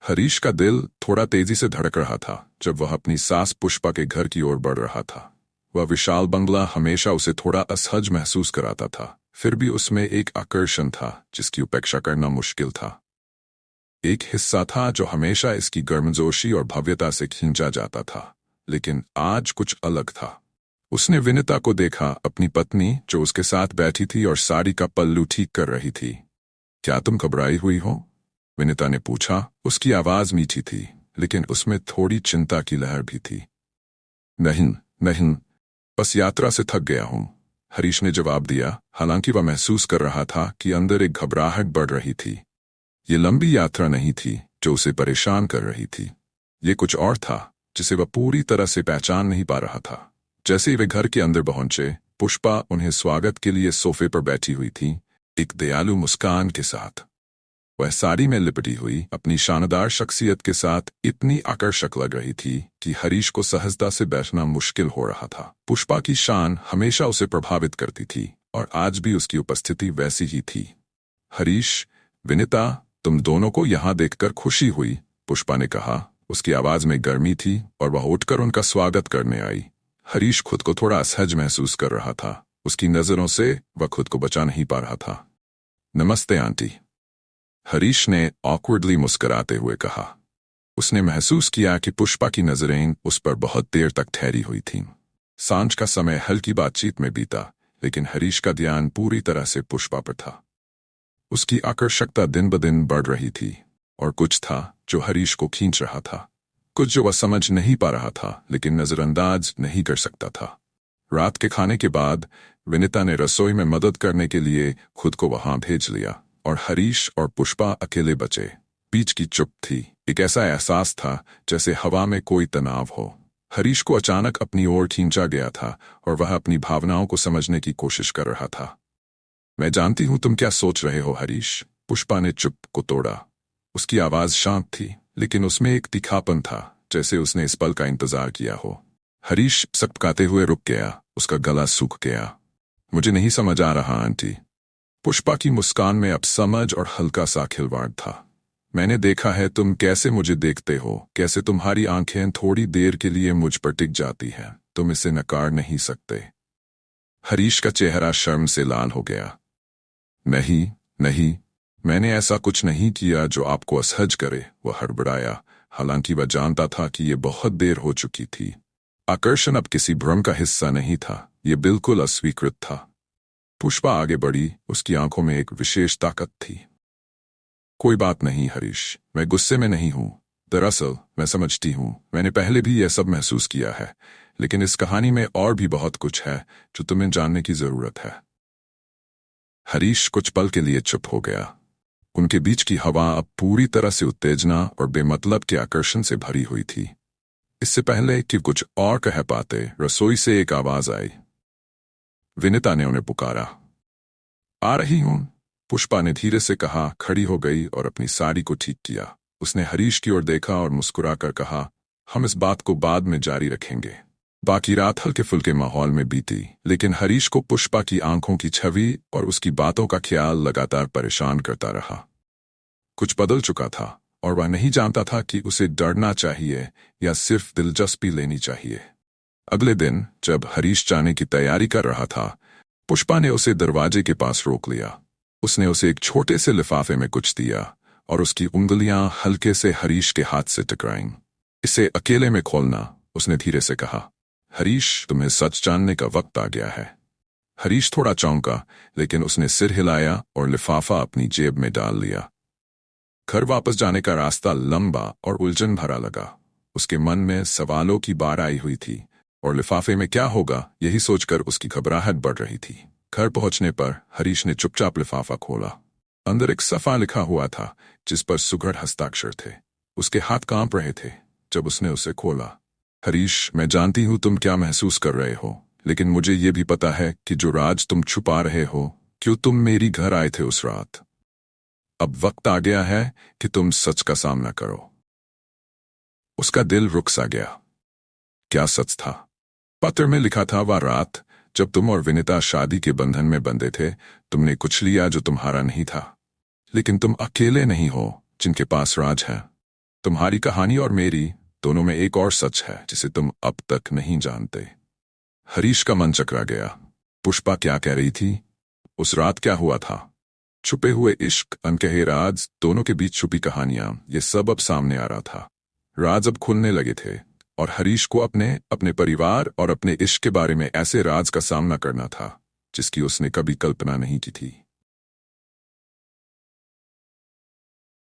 हरीश का दिल थोड़ा तेजी से धड़क रहा था जब वह अपनी सास पुष्पा के घर की ओर बढ़ रहा था। वह विशाल बंगला हमेशा उसे थोड़ा असहज महसूस कराता था, फिर भी उसमें एक आकर्षण था जिसकी उपेक्षा करना मुश्किल था। एक हिस्सा था जो हमेशा इसकी गर्मजोशी और भव्यता से खींचा जाता था, लेकिन आज कुछ अलग था। उसने विनिता को देखा, अपनी पत्नी जो उसके साथ बैठी थी और साड़ी का पल्लू ठीक कर रही थी। क्या तुम घबराई हुई हो? विनिता ने पूछा। उसकी आवाज मीठी थी, लेकिन उसमें थोड़ी चिंता की लहर भी थी। नहीं नहीं, बस यात्रा से थक गया हूं, हरीश ने जवाब दिया। हालांकि वह महसूस कर रहा था कि अंदर एक घबराहट बढ़ रही थी। ये लंबी यात्रा नहीं थी जो उसे परेशान कर रही थी, ये कुछ और था जिसे वह पूरी तरह से पहचान नहीं पा रहा था। जैसे ही वे घर के अंदर पहुंचे, पुष्पा उन्हें स्वागत के लिए सोफे पर बैठी हुई थी, एक दयालु मुस्कान के साथ। वह साड़ी में लिपटी हुई अपनी शानदार शख्सियत के साथ इतनी आकर्षक लग रही थी कि हरीश को सहजता से बैठना मुश्किल हो रहा था। पुष्पा की शान हमेशा उसे प्रभावित करती थी और आज भी उसकी उपस्थिति वैसी ही थी। हरीश, विनिता, तुम दोनों को यहां देखकर खुशी हुई, पुष्पा ने कहा। उसकी आवाज में गर्मी थी और वह उठकर उनका स्वागत करने आई। हरीश खुद को थोड़ा असहज महसूस कर रहा था। उसकी नजरों से वह खुद को बचा नहीं पा रहा था। नमस्ते आंटी, हरीश ने ऑकवर्डली मुस्कुराते हुए कहा। उसने महसूस किया कि पुष्पा की नजरें उस पर बहुत देर तक ठहरी हुई थीं। सांझ का समय हल्की बातचीत में बीता, लेकिन हरीश का ध्यान पूरी तरह से पुष्पा पर था। उसकी आकर्षकता दिन ब दिन बढ़ रही थी और कुछ था जो हरीश को खींच रहा था, कुछ जो वह समझ नहीं पा रहा था लेकिन नजरअंदाज नहीं कर सकता था। रात के खाने के बाद विनिता ने रसोई में मदद करने के लिए खुद को वहां भेज लिया और हरीश और पुष्पा अकेले बचे। बीच की चुप थी। एक ऐसा एहसास था जैसे हवा में कोई तनाव हो। हरीश को अचानक अपनी ओर खींचा गया था और वह अपनी भावनाओं को समझने की कोशिश कर रहा था। मैं जानती हूं तुम क्या सोच रहे हो हरीश, पुष्पा ने चुप को तोड़ा। उसकी आवाज शांत थी, लेकिन उसमें एक तीखापन था, जैसे उसने इस पल का इंतजार किया हो। हरीश सकपकाते हुए रुक गया, उसका गला सूख गया। मुझे नहीं समझ आ रहा आंटी। पुष्पा की मुस्कान में अब समझ और हल्का सा खिलवाड़ था। मैंने देखा है तुम कैसे मुझे देखते हो, कैसे तुम्हारी आंखें थोड़ी देर के लिए मुझ पर टिक जाती हैं। तुम इसे नकार नहीं सकते। हरीश का चेहरा शर्म से लाल हो गया। नहीं नहीं, मैंने ऐसा कुछ नहीं किया जो आपको असहज करे, वह हड़बड़ाया। हालांकि वह जानता था कि यह बहुत देर हो चुकी थी। आकर्षण अब किसी भ्रम का हिस्सा नहीं था, यह बिल्कुल अस्वीकृत था। पुष्पा आगे बढ़ी, उसकी आंखों में एक विशेष ताकत थी। कोई बात नहीं हरीश, मैं गुस्से में नहीं हूं। दरअसल मैं समझती हूं, मैंने पहले भी यह सब महसूस किया है, लेकिन इस कहानी में और भी बहुत कुछ है जो तुम्हें जानने की जरूरत है। हरीश कुछ पल के लिए चुप हो गया। उनके बीच की हवा अब पूरी तरह से उत्तेजना और बेमतलब के आकर्षण से भरी हुई थी। इससे पहले कि कुछ और कह पाते, रसोई से एक आवाज आई। विनिता ने उन्हें पुकारा। आ रही हूं, पुष्पा ने धीरे से कहा, खड़ी हो गई और अपनी साड़ी को ठीक किया। उसने हरीश की ओर देखा और मुस्कुराकर कहा, हम इस बात को बाद में जारी रखेंगे। बाकी रात हल्के फुल्के माहौल में बीती, लेकिन हरीश को पुष्पा की आंखों की छवि और उसकी बातों का ख्याल लगातार परेशान करता रहा। कुछ बदल चुका था और वह नहीं जानता था कि उसे डरना चाहिए या सिर्फ दिलचस्पी लेनी चाहिए। अगले दिन जब हरीश जाने की तैयारी कर रहा था, पुष्पा ने उसे दरवाजे के पास रोक लिया। उसने उसे एक छोटे से लिफाफे में कुछ दिया और उसकी उंगलियां हल्के से हरीश के हाथ से टकराईं। इसे अकेले में खोलना, उसने धीरे से कहा। हरीश, तुम्हें सच जानने का वक्त आ गया है। हरीश थोड़ा चौंका, लेकिन उसने सिर हिलाया और लिफाफा अपनी जेब में डाल लिया। घर वापस जाने का रास्ता लंबा और उलझन भरा लगा। उसके मन में सवालों की बाढ़ आई हुई थी और लिफाफे में क्या होगा, यही सोचकर उसकी घबराहट बढ़ रही थी। घर पहुंचने पर हरीश ने चुपचाप लिफाफा खोला। अंदर एक सफा लिखा हुआ था जिस पर सुघड़ हस्ताक्षर थे। उसके हाथ कांप रहे थे जब उसने उसे खोला। हरीश, मैं जानती हूं तुम क्या महसूस कर रहे हो, लेकिन मुझे ये भी पता है कि जो राज तुम छुपा रहे हो, क्यों तुम मेरी घर आए थे उस रात। अब वक्त आ गया है कि तुम सच का सामना करो। उसका दिल रुक सा गया। क्या सच था? पत्र में लिखा था, वह रात जब तुम और विनिता शादी के बंधन में बंधे थे, तुमने कुछ लिया जो तुम्हारा नहीं था। लेकिन तुम अकेले नहीं हो जिनके पास राज है। तुम्हारी कहानी और मेरी दोनों में एक और सच है जिसे तुम अब तक नहीं जानते। हरीश का मन चकरा गया। पुष्पा क्या कह रही थी? उस रात क्या हुआ था? छुपे हुए इश्क, अनकहे राज, दोनों के बीच छुपी कहानियां, ये सब अब सामने आ रहा था। राज अब खुलने लगे थे और हरीश को अपने अपने परिवार और अपने इश्क के बारे में ऐसे राज का सामना करना था जिसकी उसने कभी कल्पना नहीं की थी।